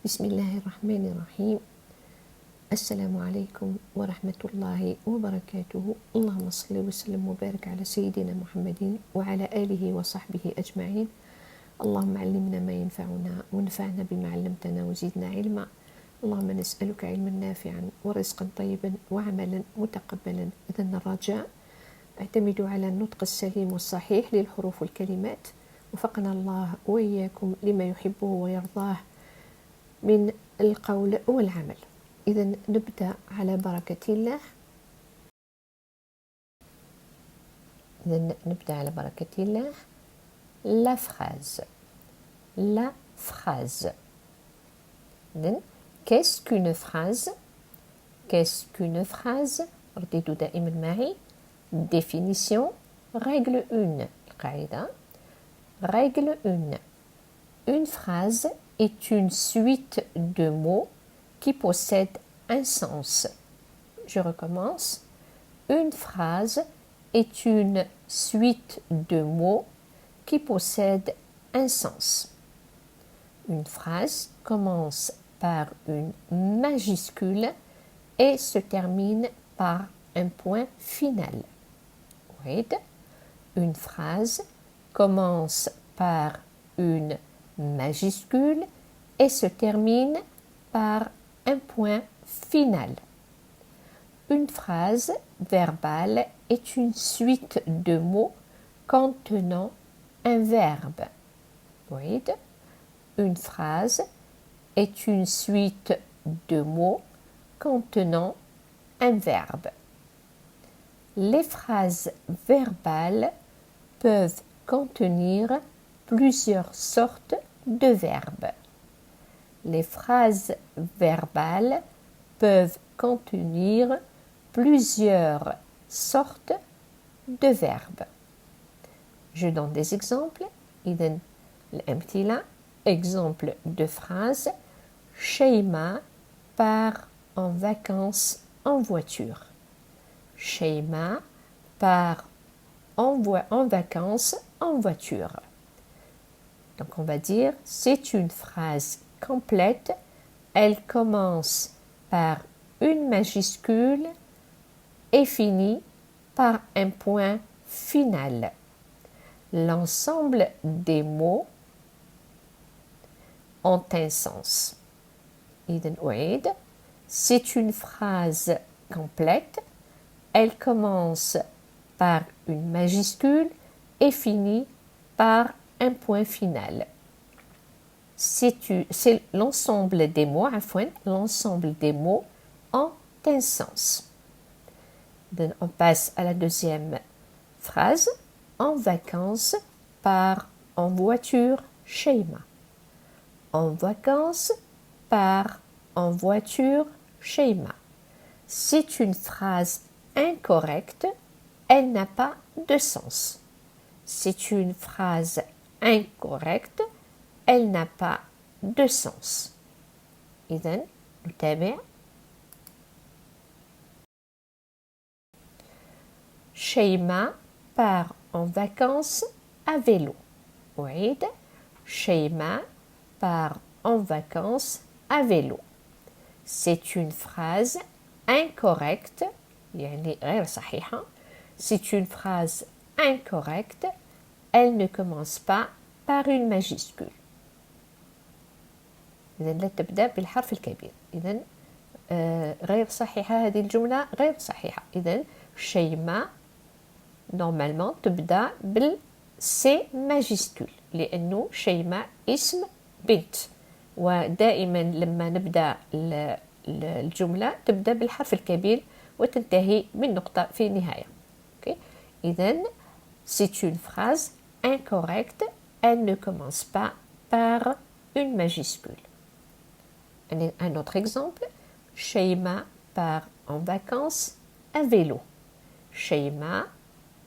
بسم الله الرحمن الرحيم. السلام عليكم ورحمة الله وبركاته. اللهم صل وسلم وبارك على سيدنا محمد وعلى آله وصحبه أجمعين. اللهم علمنا ما ينفعنا وانفعنا بما علمتنا وزدنا علما. اللهم نسألك علما نافعا ورزقا طيبا وعملا متقبلا. إذن الرجاء اعتمدوا على النطق السليم والصحيح للحروف والكلمات. وفقنا الله وإياكم لما يحبه ويرضاه من القول والعمل. إذن نبدأ على بركة الله. La phrase. La phrase. إذن qu'est-ce qu'une phrase? Qu'est-ce qu'une phrase? رددوا دائما معي. Définition. Règle 1. القاعدة. Règle 1. Une phrase est une suite de mots qui possèdent un sens. Je recommence. Une phrase est une suite de mots qui possèdent un sens. Une phrase commence par une majuscule et se termine par un point final. Une phrase commence par une majuscule et se termine par un point final. Une phrase verbale est une suite de mots contenant un verbe. Une phrase est une suite de mots contenant un verbe. Les phrases verbales peuvent contenir plusieurs sortes de verbes. Les phrases verbales peuvent contenir plusieurs sortes de verbes. Je donne des exemples. إذن الأمثلة. Exemple de phrase. Sheima part en vacances en voiture. Sheima part en vacances en voiture. Donc on va dire c'est une phrase complète. Elle commence par une majuscule et finit par un point final. L'ensemble des mots ont un sens. إذن أعيد. C'est une phrase complète. Elle commence par une majuscule et finit par un point final. C'est l'ensemble des mots, l'ensemble des mots ont un sens. Donc, on passe à la deuxième phrase. En vacances, part en voiture, Sheima. En vacances, part en voiture, Sheima. C'est une phrase incorrecte. Elle n'a pas de sens. C'est une phrase incorrecte. Elle n'a pas de sens. إذن نتابع. Sheima part en vacances à vélo. أعيد. Sheima part en vacances à vélo. C'est une phrase incorrecte. يعني غير صحيحة. C'est une phrase incorrecte. Elle ne commence pas par une majuscule. إذن لا تبدأ بالحرف الكبير. إذن غير صحيحة هذه الجملة غير صحيحة. إذن شيماء normalement تبدأ بالسي ماجيسكول لأنه شيماء اسم بنت ودائما لما نبدأ الجملة تبدأ بالحرف الكبير وتنتهي من نقطة في النهاية. إذن c'est une phrase incorrecte. Elle ne commence pas par une majuscule. Un autre exemple. Sheima part en vacances à vélo. Sheima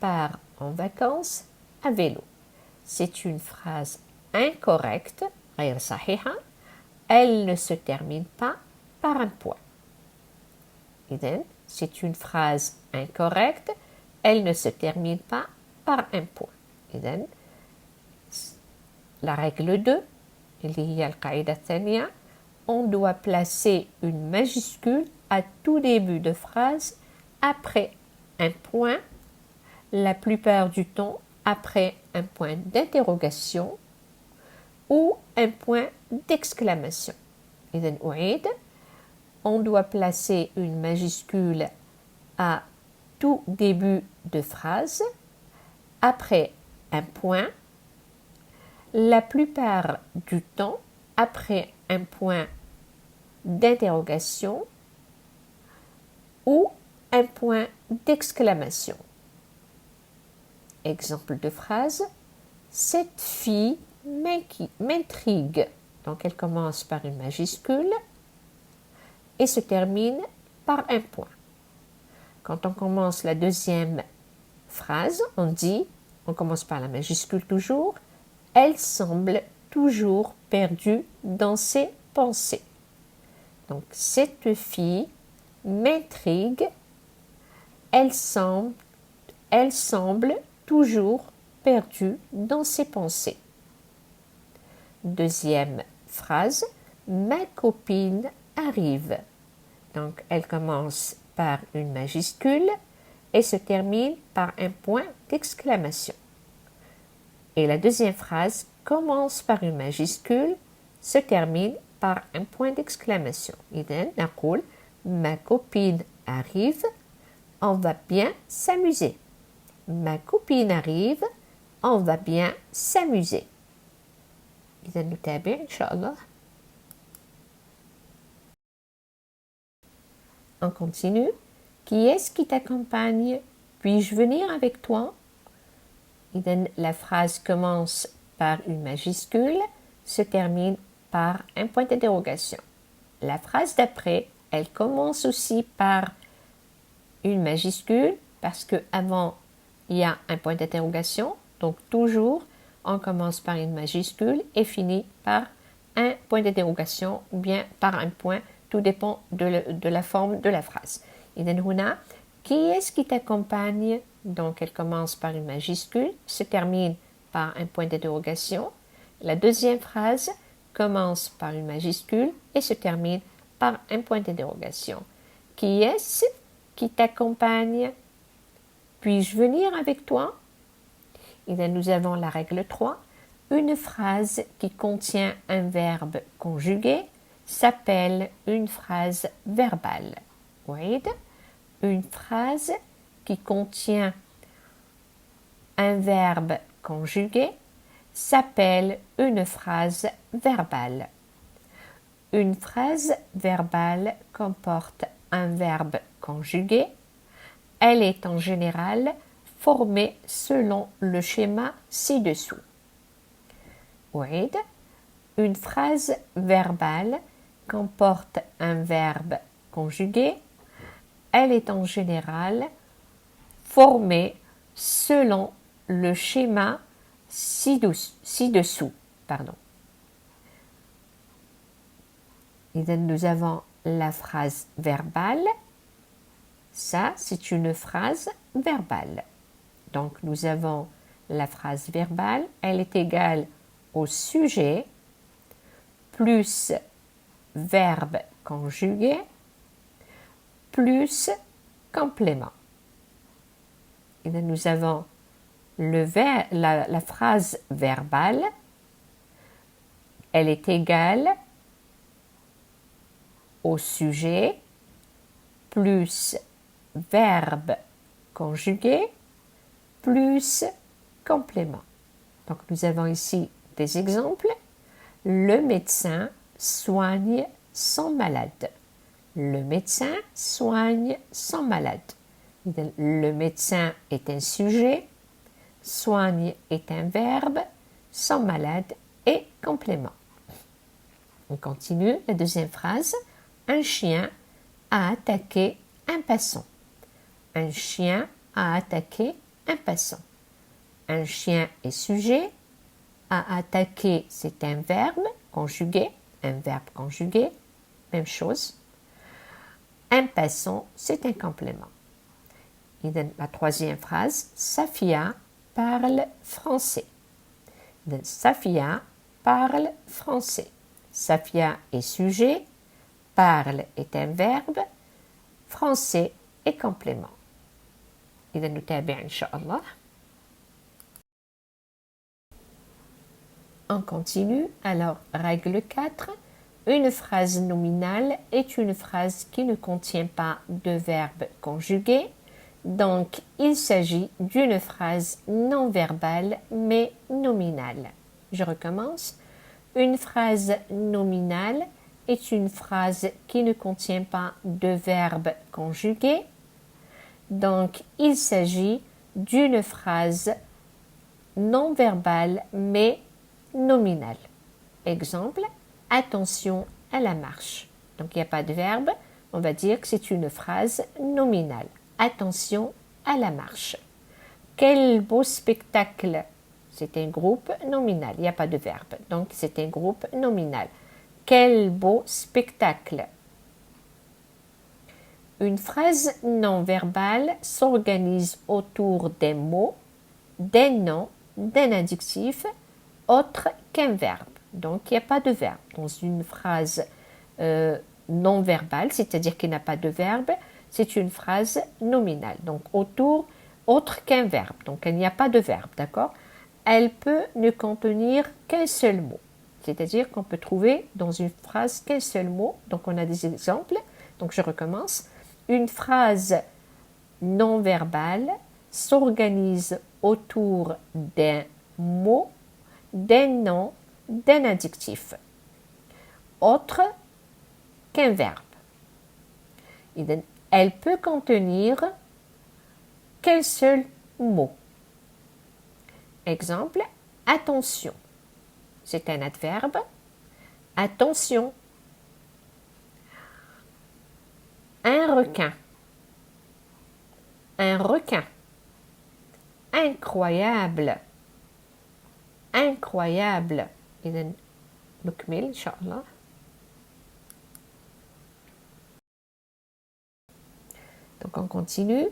part en vacances à vélo. C'est une phrase incorrecte. غير صحيحة. Elle ne se termine pas par un point. إذن c'est une phrase incorrecte. Elle ne se termine pas par un point. إذن la règle 2 اللي هي القاعدة الثانية. on doit placer une majuscule à tout début de phrase après un point, la plupart du temps après un point d'interrogation ou un point d'exclamation. إذن أعيد. On doit placer une majuscule à tout début de phrase après un point, la plupart du temps après un point d'interrogation ou un point d'exclamation. Exemple de phrase. Cette fille m'intrigue. Donc elle commence par une majuscule et se termine par un point. Quand on commence la deuxième phrase, on commence par la majuscule toujours, elle semble toujours perdue dans ses pensées. Donc, cette fille m'intrigue, elle semble toujours perdue dans ses pensées. Deuxième phrase, ma copine arrive. Donc, elle commence par une majuscule et se termine par un point d'exclamation. Et la deuxième phrase commence par une majuscule, se termine par un point d'exclamation. إذن نقول ma copine arrive, on va bien s'amuser. Ma copine arrive, on va bien s'amuser. إذن نتابع إن شاء الله. On continue. Qui est-ce qui t'accompagne? Puis-je venir avec toi? La phrase commence par une majuscule, se termine par un point d'interrogation. La phrase d'après, elle commence aussi par une majuscule parce qu'avant, il y a un point d'interrogation. Donc toujours, on commence par une majuscule et finit par un point d'interrogation ou bien par un point. Tout dépend de la forme de la phrase. إذن هنا qui est-ce qui t'accompagne? Donc elle commence par une majuscule, se termine par un point d'interrogation. La deuxième phrase commence par une majuscule et se termine par un point d'interrogation. Qui est-ce qui t'accompagne? Puis-je venir avec toi? إذن nous avons la règle 3. Une phrase qui contient un verbe conjugué s'appelle une phrase verbale. أعيد. Une phrase qui contient un verbe conjugué s'appelle une phrase verbale. Une phrase verbale comporte un verbe conjugué. Elle est en général formée selon le schéma ci-dessous. أعيد. Une phrase verbale comporte un verbe conjugué. Elle est en général formée selon le schéma ci-dessous. Nous avons la phrase verbale. Ça, c'est une phrase verbale. Donc, nous avons la phrase verbale. Elle est égale au sujet plus verbe conjugué plus complément. Et là, nous avons la phrase verbale. Elle est égale au sujet plus verbe conjugué plus complément. Donc, nous avons ici des exemples. Le médecin soigne son malade. Le médecin soigne son malade. Le médecin est un sujet, soigne est un verbe, son malade est complément. On continue la deuxième phrase. Un chien a attaqué un passant. Un chien a attaqué un passant. Un chien est sujet. A attaqué, c'est un verbe conjugué. Même chose. Un passant, c'est un complément. Et dans la troisième phrase, Safia parle français. Safia parle français. Safia est sujet, parle est un verbe, français est complément. إذا نتابع إن شاء الله. On continue. Alors, règle 4. Une phrase nominale est une phrase qui ne contient pas de verbe conjugué. Donc, il s'agit d'une phrase non verbale mais nominale. Je recommence. Une phrase nominale est une phrase qui ne contient pas de verbe conjugué. Donc, il s'agit d'une phrase non verbale mais nominale. Exemple, attention à la marche. Donc, il n'y a pas de verbe. On va dire que c'est une phrase nominale. Attention à la marche. Quel beau spectacle. C'est un groupe nominal. Il n'y a pas de verbe. Donc, c'est un groupe nominal. Quel beau spectacle. Une phrase non verbale s'organise autour d'un mot, d'un nom, d'un adjectif, autre qu'un verbe. Donc, il n'y a pas de verbe. Dans une phrase non verbale, c'est-à-dire qu'il n'a pas de verbe, c'est une phrase nominale. Donc, autour, autre qu'un verbe. Donc, il n'y a pas de verbe, d'accord? Elle peut ne contenir qu'un seul mot. C'est-à-dire qu'on peut trouver dans une phrase qu'un seul mot. Donc, on a des exemples. Donc, je recommence. Une phrase non verbale s'organise autour d'un mot, d'un nom, d'un adjectif, autre qu'un verbe. Elle peut contenir qu'un seul mot. Exemple, attention. C'est un adverbe. Attention. Un requin. Un requin. Incroyable. Incroyable. إذن نكمل إن شاء الله. Donc on continue.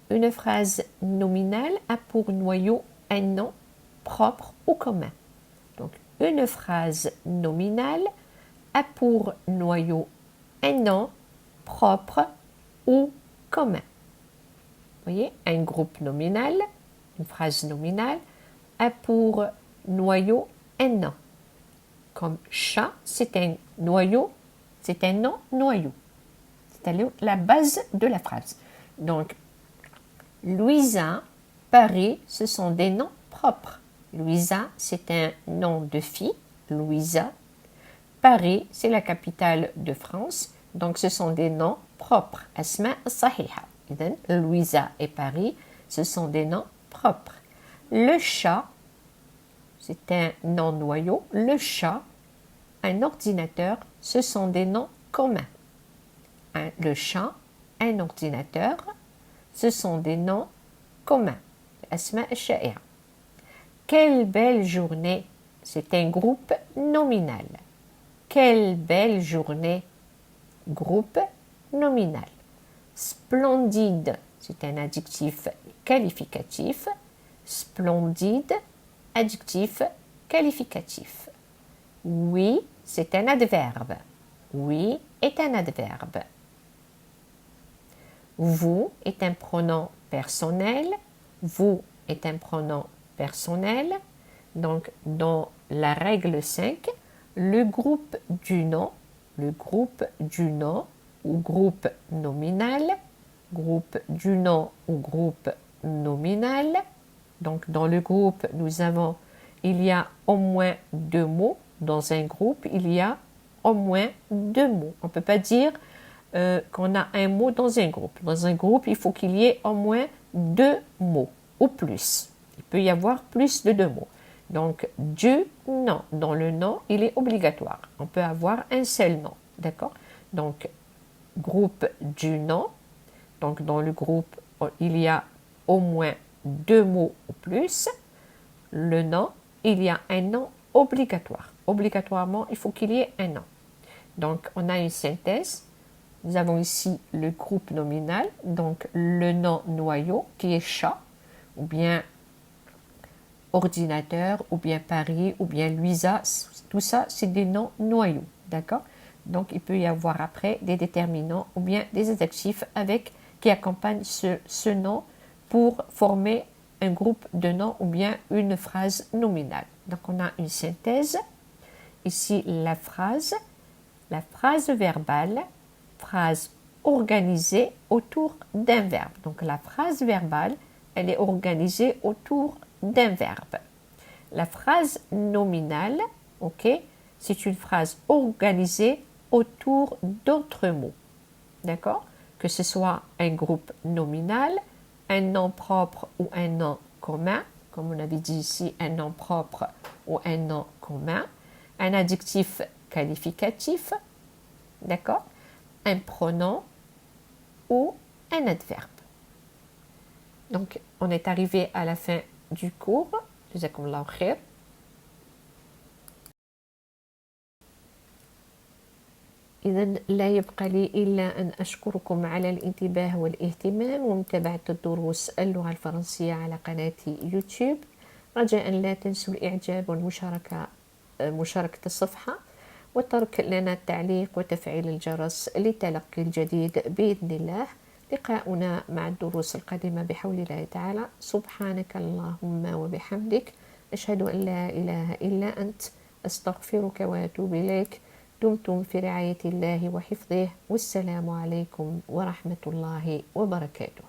Une phrase nominale a pour noyau un nom propre ou commun. Donc une phrase nominale a pour noyau un nom propre ou commun. Vous voyez, un groupe nominal, une phrase nominale, a pour noyau un nom. Comme chat, c'est un noyau, c'est un nom noyau. C'est la base de la phrase. Donc, Louisa, Paris, ce sont des noms propres. Louisa, c'est un nom de fille, Louisa. Paris, c'est la capitale de France. Donc, ce sont des noms propres. Asma sahiha. Louisa et Paris, ce sont des noms propres. Le chat, c'est un nom noyau. Le chat, un ordinateur, ce sont des noms communs. Le chat, un ordinateur, ce sont des noms communs. Asma al-sha'i'a. Quelle belle journée, c'est un groupe nominal. Quelle belle journée, groupe nominal. Splendide, c'est un adjectif qualificatif. Splendide, adjectif qualificatif. Oui, c'est un adverbe. Oui est un adverbe. Vous est un pronom personnel. Vous est un pronom personnel. Donc, dans la règle 5, le groupe du nom ou groupe nominal, groupe du nom ou groupe nominal. Donc, dans le groupe, il y a au moins 2 mots. Dans un groupe, il y a au moins 2 mots. On ne peut pas dire qu'on a un mot dans un groupe. Dans un groupe, il faut qu'il y ait au moins 2 mots ou plus. Il peut y avoir plus de 2 mots. Donc, du nom. Dans le nom, il est obligatoire. On peut avoir un seul nom. D'accord? Donc, groupe du nom. Donc, dans le groupe, il y a au moins 2 mots ou plus. Le nom, il y a un nom obligatoire. Obligatoirement, il faut qu'il y ait un nom. Donc, on a une synthèse. Nous avons ici le groupe nominal, donc le nom noyau qui est chat, ou bien ordinateur, ou bien Paris, ou bien Louisa. Tout ça, c'est des noms noyaux. D'accord? Donc, il peut y avoir après des déterminants ou bien des adjectifs qui accompagnent ce nom pour former un groupe de noms ou bien une phrase nominale. Donc, on a une synthèse. Ici, la phrase verbale, phrase organisée autour d'un verbe. Donc, la phrase verbale, elle est organisée autour d'un verbe. La phrase nominale, ok, c'est une phrase organisée autour d'autres mots. D'accord? Que ce soit un groupe nominal, un nom propre ou un nom commun, comme on avait dit ici, un nom propre ou un nom commun, un adjectif qualificatif, d'accord? Un pronom ou un adverbe. Donc, on est arrivé à la fin du cours. Jazakumullahu khair. إذا لا يبقى لي إلا أن أشكركم على الانتباه والاهتمام ومتابعة الدروس اللغة الفرنسية على قناة يوتيوب. رجاء لا تنسوا الإعجاب والمشاركة مشاركة الصفحة وترك لنا التعليق وتفعيل الجرس لتلقي الجديد بإذن الله. لقاؤنا مع الدروس القادمة بحول الله تعالى. سبحانك اللهم وبحمدك أشهد أن لا إله إلا أنت أستغفرك وأتوب إليك. دمتم في رعاية الله وحفظه والسلام عليكم ورحمة الله وبركاته.